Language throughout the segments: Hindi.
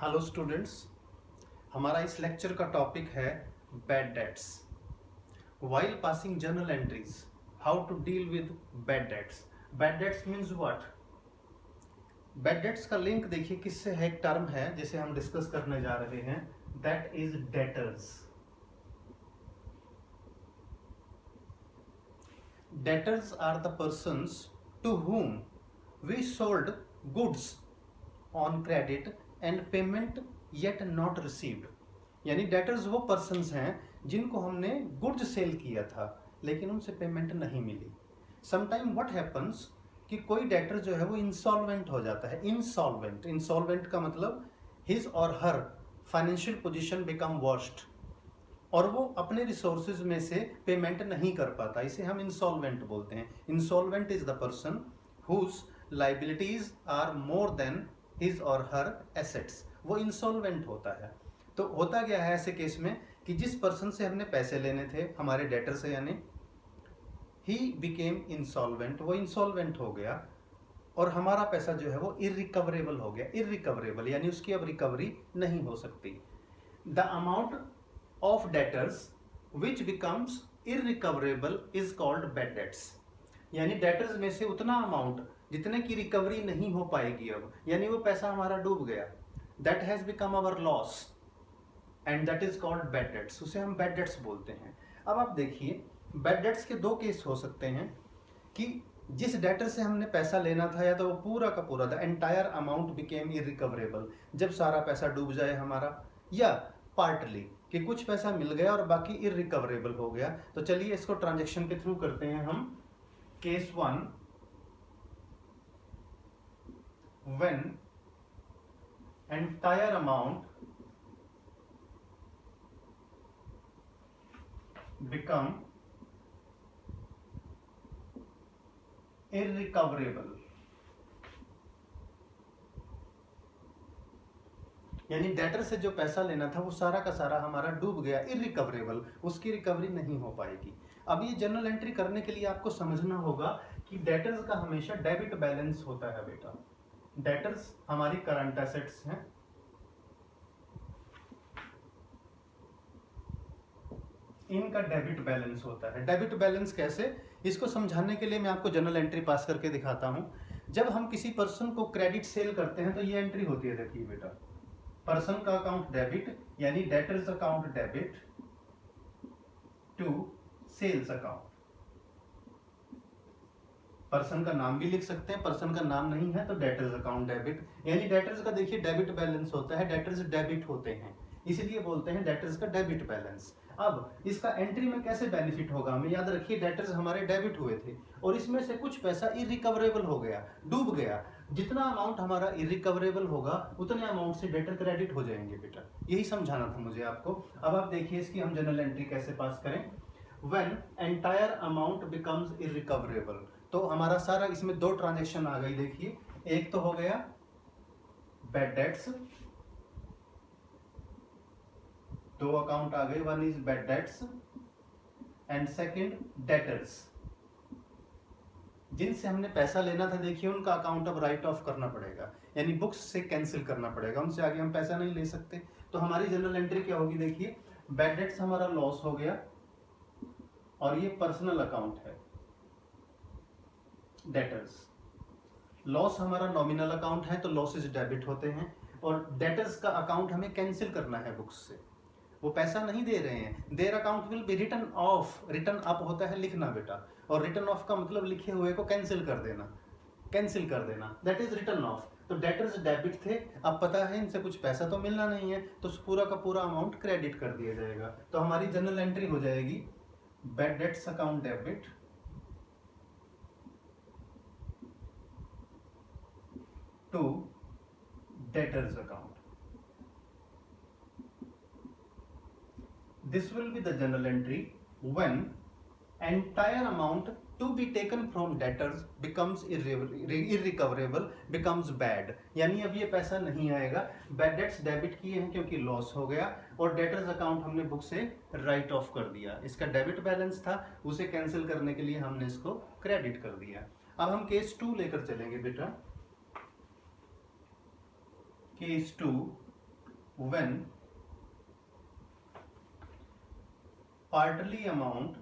हेलो स्टूडेंट्स, हमारा इस लेक्चर का टॉपिक है bad debts. While passing journal entries, how to deal with bad debts. Bad debts means what? Bad debts का लिंक देखिए किससे है। एक टर्म है जिसे हम डिस्कस करने जा रहे हैं, that is debtors. Debtors are the persons to whom we sold goods on credit and payment yet not received। यानी डेटर्स वो पर्सन्स हैं जिनको हमने गुड्स सेल किया था लेकिन उनसे पेमेंट नहीं मिली। समटाइम व्हाट हैपन्स कि कोई डेटर जो है वो इंसॉल्वेंट हो जाता है। इंसॉल्वेंट का मतलब his or her financial position become worst और वो अपने रिसोर्सेज में से पेमेंट नहीं कर पाता, इसे हम इंसॉल्वेंट बोलते हैं। Insolvent is the person whose liabilities are more than his or her assets. वो इंसॉल्वेंट होता है। तो होता क्या है ऐसे केस में कि जिस पर्सन से हमने पैसे लेने थे, हमारे डेटर से, यानी ही बिकेम इंसॉल्वेंट, वो इंसॉल्वेंट हो गया और हमारा पैसा जो है वो इरिकवरेबल हो गया। इरिकवरेबल यानी उसकी अब रिकवरी नहीं हो सकती। The amount of debtors which becomes irrecoverable is called bad debts। यानी डेटर्स में से उतना अमाउंट जितने की रिकवरी नहीं हो पाएगी अब, यानी वो पैसा हमारा डूब गया, that has become our loss and that is called bad debts. उसे हम बैड डेट्स बोलते हैं। अब आप देखिए, बैड डेट्स के दो केस हो सकते हैं कि जिस डेटर से हमने पैसा लेना था या तो वो पूरा का पूरा the entire amount became irrecoverable, जब सारा पैसा डूब जाए हमारा, या पार्टली कि कुछ पैसा मिल गया और बाकी इरिकवरेबल हो गया। तो चलिए इसको ट्रांजैक्शन के थ्रू करते हैं हम। Case 1, when entire amount become irrecoverable, यानी डेटर से जो पैसा लेना था वो सारा का सारा हमारा डूब गया, इरिकवरेबल, उसकी रिकवरी नहीं हो पाएगी। अब ये जर्नल एंट्री करने के लिए आपको समझना होगा कि डेटर्स का हमेशा डेबिट बैलेंस होता है बेटा। डेटर्स हमारी करंट एसेट्स हैं, इनका डेबिट बैलेंस होता है। डेबिट बैलेंस कैसे, इसको समझाने के लिए मैं आपको जर्नल एंट्री पास करके दिखाता हूं। जब हम किसी पर्सन को क्रेडिट सेल करते हैं तो ये एंट्री होती है, देखिए बेटा, पर्सन का अकाउंट डेबिट यानी debtors account debit to sales account. Person का नाम भी लिख सकते हैं, पर्सन का नाम नहीं है तो डेटर्स अकाउंट डेबिट, यानी डेटर्स का देखिए डेबिट बैलेंस होता है, डेटर्स डेबिट होते हैं, इसलिए बोलते हैं डेटर्स का डेबिट बैलेंस। अब इसका एंट्री में कैसे बेनिफिट होगा, हमें याद रखिए डेटर्स हमारे डेबिट हुए थे और इसमें से कुछ पैसा इरिकवरेबल हो गया, डूब गया। जितना अमाउंट हमारा इरिकवरेबल होगा उतने अमाउंट से डेटर क्रेडिट हो जाएंगे बेटा, यही समझाना था मुझे आपको। अब आप देखिए इसकी हम जनरल एंट्री कैसे पास करें। When entire amount becomes irrecoverable, तो हमारा सारा इसमें दो ट्रांजेक्शन आ गई। देखिए, एक तो हो गया बैड डेट्स, दो अकाउंट आ गए, one is bad debts and second debtors. जिनसे हमने पैसा लेना था देखिए उनका अकाउंट अब राइट ऑफ करना पड़ेगा, यानी बुक्स से कैंसिल करना पड़ेगा, उनसे आगे हम पैसा नहीं ले सकते। तो हमारी जनरल एंट्री क्या होगी, देखिए बैड डेट्स हमारा लॉस हो गया और ये पर्सनल अकाउंट है डेटर्स। लॉस हमारा नॉमिनल अकाउंट है तो लॉसेस डेबिट होते हैं और डेटर्स का अकाउंट हमें कैंसिल करना है बुक्स से, वो पैसा नहीं दे रहे हैं। Their account will be written off, written up होता है लिखना बेटा, और रिटन ऑफ का मतलब लिखे हुए को कैंसिल कर देना, कैंसिल कर देना, दैट इज रिटन ऑफ। तो डेटर्स डेबिट थे, अब पता है इनसे कुछ पैसा तो मिलना नहीं है तो पूरा का पूरा अमाउंट क्रेडिट कर दिया जाएगा। तो हमारी जनरल एंट्री हो जाएगी bad debts account debit to debtors account. This will be the journal entry when entire amount to be taken from debtors becomes irrecoverable, becomes bad, यानी अब ये पैसा नहीं आएगा। बैड डेट्स डेबिट किए हैं क्योंकि लॉस हो गया और डेटर्स अकाउंट हमने बुक से राइट ऑफ कर दिया, इसका डेबिट बैलेंस था उसे कैंसिल करने के लिए हमने इसको क्रेडिट कर दिया। अब हम केस 2 लेकर चलेंगे बेटा। Case 2, when partly amount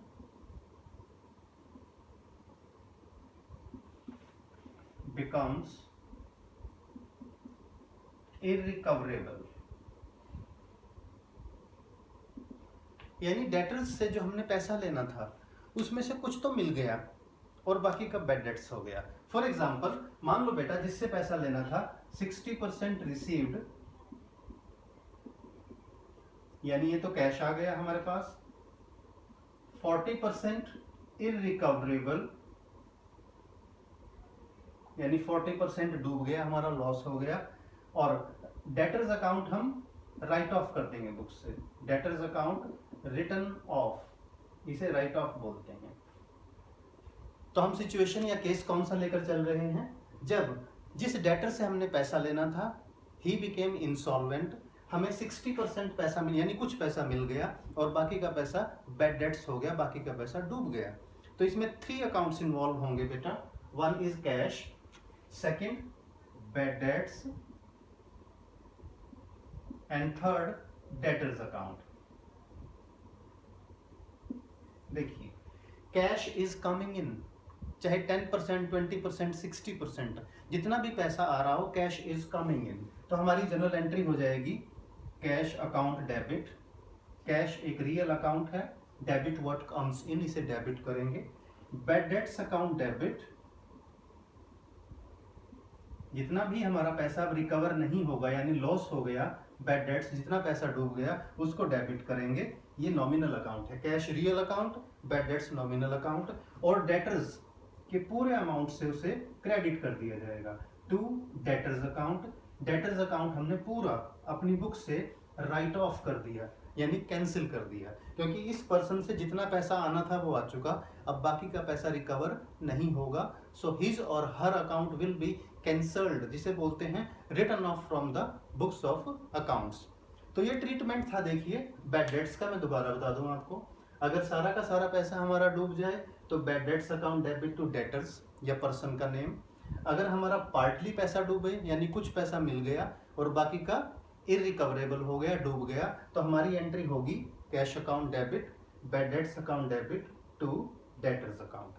becomes irrecoverable, यानी डेटर्स से जो हमने पैसा लेना था उसमें से कुछ तो मिल गया और बाकी का बैड डेट्स हो गया। फॉर एग्जाम्पल, मान लो बेटा जिससे पैसा लेना था 60% रिसीव्ड, यानी ये तो कैश आ गया हमारे पास। 40% इररिकवरेबल, यानी 40% डूब गया, हमारा लॉस हो गया। और डेटर्स अकाउंट हम राइट ऑफ कर देंगे बुक से, डेटर्स अकाउंट रिटर्न ऑफ, इसे राइट ऑफ बोलते हैं। तो हम सिचुएशन या केस कौन सा लेकर चल रहे हैं, जब जिस डेटर से हमने पैसा लेना था ही बिकेम इंसॉल्वेंट, हमें 60% पैसा मिल, यानी कुछ पैसा मिल गया और बाकी का पैसा बैड डेट्स हो गया, बाकी का पैसा डूब गया। तो इसमें 3 अकाउंट्स इन्वॉल्व होंगे बेटा। 1 is cash, second bad debts, and third debtors account. देखिए, कैश इज कमिंग इन, चाहे 10%, 20%, 60%, जितना भी पैसा आ रहा हो, कैश इज कमिंग इन। तो हमारी जनरल एंट्री हो जाएगी कैश अकाउंट डेबिट। कैश एक रियल अकाउंट है, डेबिट व्हाट कम्स इन, इसे डेबिट करेंगे। बैड डेट्स अकाउंट डेबिट, जितना भी हमारा पैसा अब रिकवर नहीं होगा यानी लॉस हो गया, बैड डेट्स जितना पैसा डूब गया उसको डेबिट करेंगे। ये नॉमिनल अकाउंट है। Cash real account, bad debts nominal account, और डेटर्स के पूरे अमाउंट से उसे क्रेडिट कर दिया जाएगा to debtors account. Debtors account हमने पूरा अपनी बुक से राइट ऑफ कर दिया, यानी कैंसिल कर दिया, क्योंकि इस पर्सन से जितना पैसा आना था वो आ चुका, अब बाकी का पैसा रिकवर नहीं होगा। So his or her account will be cancelled, जिसे बोलते हैं return of from the books of accounts. तो ये ट्रीटमेंट था, देखिए बैड डेट्स का। मैं दोबारा बता दूं आपको, अगर सारा का सारा पैसा हमारा डूब जाए तो bad debts account debit to debtors या पर्सन का नेम। अगर हमारा पार्टली पैसा डूबे यानी कुछ पैसा मिल गया और बाकी का इररिकवरेबल हो गया, डूब गया, तो हमारी एंट्री होगी cash account debit, bad debts account debit to debtors account.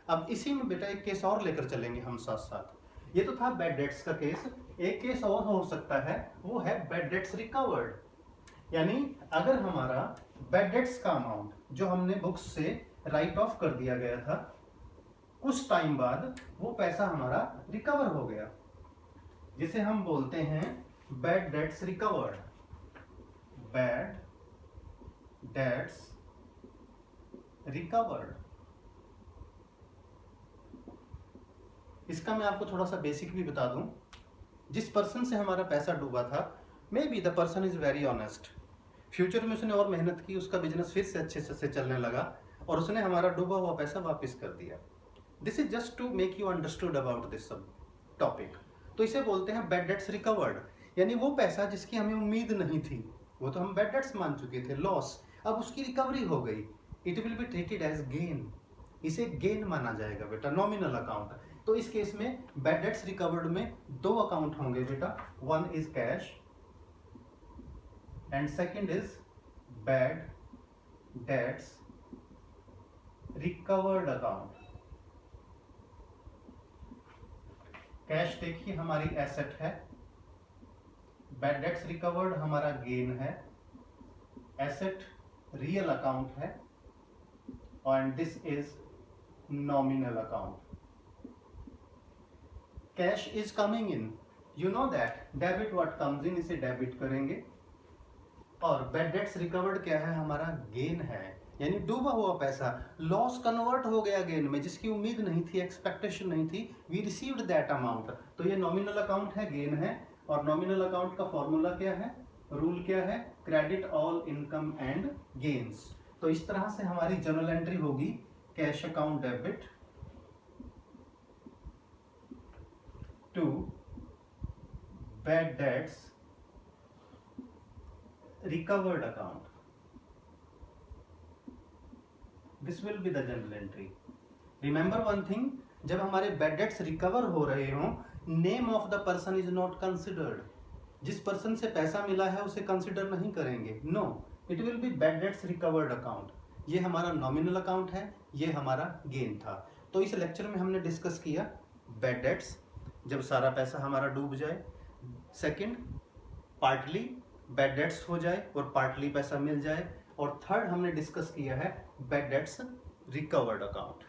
अब इसी में बेटा एक केस और लेकर चलेंगे हम साथ साथ। ये तो था बैड डेट्स का केस, एक केस और हो सकता है, वो है बैड डेट्स रिकवर्ड। यानी अगर हमारा बैड डेट्स का अमाउंट जो हमने बुक्स से राइट ऑफ कर दिया गया था, कुछ टाइम बाद वो पैसा हमारा रिकवर हो गया, जिसे हम बोलते हैं bad debts recovered. Bad debts recovered. इसका मैं आपको थोड़ा सा बेसिक भी बता दूं। जिस पर्सन से हमारा पैसा डूबा था, may be the person is very honest, future में उसने और मेहनत की, उसका बिजनेस फिर से अच्छे से चलने लगा और उसने हमारा डूबा हुआ पैसा वापस कर दिया। This is just to make you understood about this सब टॉपिक। तो इसे बोलते हैं बैड डेट्स रिकवर्ड, यानी वो पैसा जिसकी हमें उम्मीद नहीं थी, वो तो हम बैड डेट्स मान चुके थे, लॉस, अब उसकी रिकवरी हो गई, it will be treated as gain, इसे गेन माना जाएगा बेटा, नॉमिनल अकाउंट। तो इस केस में बैड डेट्स रिकवर्ड में 2 अकाउंट होंगे बेटा, 1 is cash and second is bad debts recovered account. Cash देखिए हमारी एसेट है, बैड डेट्स रिकवर्ड हमारा गेन है, एसेट रियल अकाउंट है, and this is nominal account. Cash is coming in, you know that debit what comes in, इसे डेबिट करेंगे। और बैड डेट्स रिकवर्ड क्या है, हमारा गेन है, यानी डूबा हुआ पैसा, लॉस कन्वर्ट हो गया गेन में, जिसकी उम्मीद नहीं थी, एक्सपेक्टेशन नहीं थी, वी रिसीव्ड दैट अमाउंट। तो ये नॉमिनल अकाउंट है, गेन है। और नॉमिनल अकाउंट का फॉर्मूला क्या है, रूल क्या है, credit all income and gains. तो इस तरह से हमारी जर्नल एंट्री होगी cash account debit to bad debts recovered account. This will be the journal entry. Remember one thing, जब हमारे बैड डेट्स रिकवर हो रहे हों, name of the person is not considered, जिस पर्सन से पैसा मिला है उसे कंसिडर नहीं करेंगे, no, it will be bad debts recovered account. ये हमारा नॉमिनल अकाउंट है, ये हमारा गेन था। तो इस लेक्चर में हमने डिस्कस किया बैड डेट्स, जब सारा पैसा हमारा डूब जाए। सेकंड, पार्टली बैड डेट्स हो जाए और पार्टली पैसा मिल जाए। और थर्ड हमने डिस्कस किया है बैड डेट्स रिकवर्ड अकाउंट।